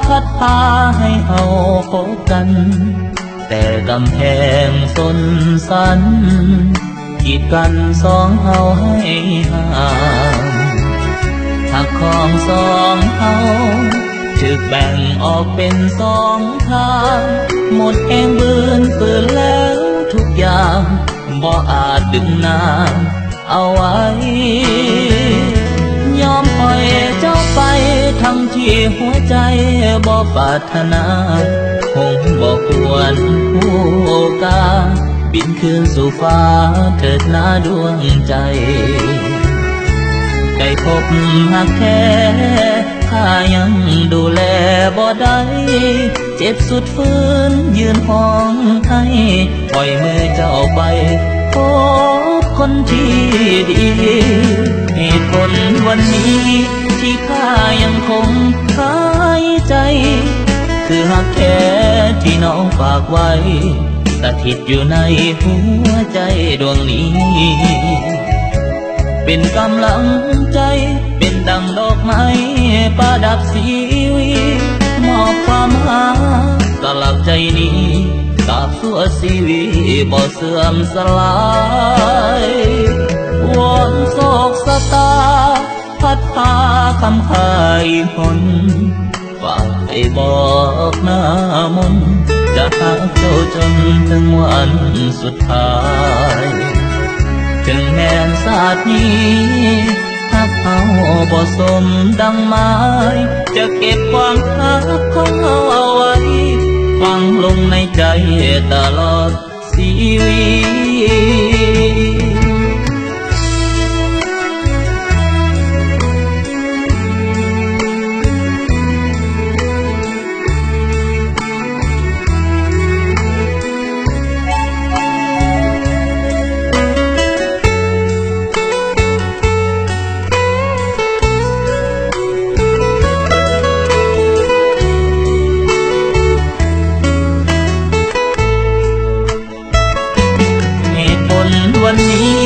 พัดพาให้เฮาพบกันแต่กำแพงสนสันกีดกันสองเฮาให้ห่างหักของสองเฮาถึกแบ่งออกเป็นสองทางหมดแรงบืนปืนแล้วทุกอย่างบ่อาจดึงน้ำเอาไว้ยอมปล่อยเจ้าไปทั้งที่หัวใจบ่ปรารถนาคงบ่ควรผู้กาบินคืนสู่ฟ้าเถิดนาดวงใจได้พบหักแท้ข้ายังดูแลบ่ได้เจ็บสุดฝืนยืนห้องให้ปล่อยมือเจ้าไปพบคนที่ดีเหตุผลวันนี้ที่ข้ายังคงหายใจคือหักแท้ที่น้องฝากไว้สถิตอยู่ในหัวใจดวงนี้เป็นกำลังใจเป็นดังดอกไม้ประดับชีวิตมอบความหาสลักใจนี้ตราบชั่วชีวิตบ่เสื่อมสลายวอนโศกสตาพัดพาคำพายหนฝากไปบอกหน้ามนจะหาเจ้าจนถึงวันสุดท้ายถึงแม้นศาสตร์นี้หักเอาบ่สมดังไม้จะเก็บความหักของเราเอาไว้ฝังลงในใจตลอดชีวิตวันนี้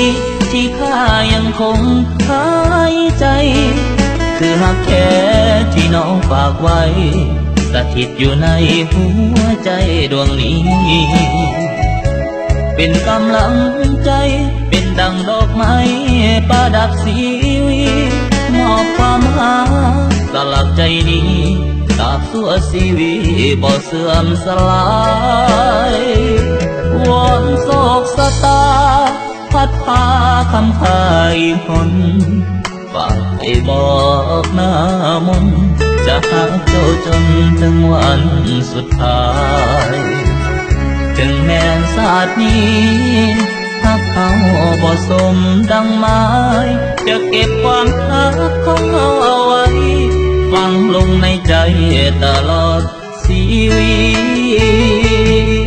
ที่ข้ายังคงหายใจคือหักแท้ที่น้องฝากไว้สถิตอยู่ในหัวใจดวงนี้เป็นกำลังใจเป็นดังดอกไม้ประดับชีวิตมอบความหาสลักใจนี้ตราบชั่วชีวิตบ่เสื่อมสลายวอนโศกสตาพัดพาคำพายหนฝากไปบอกหน้ามนจะหาเจ้าจนถึงวันสุดท้ายถึงแม้นศาสตร์นี้หักเอาบ่สมดังไม้จะเก็บความหักของเราเอาไว้ฝังลงในใจตลอดชีวิต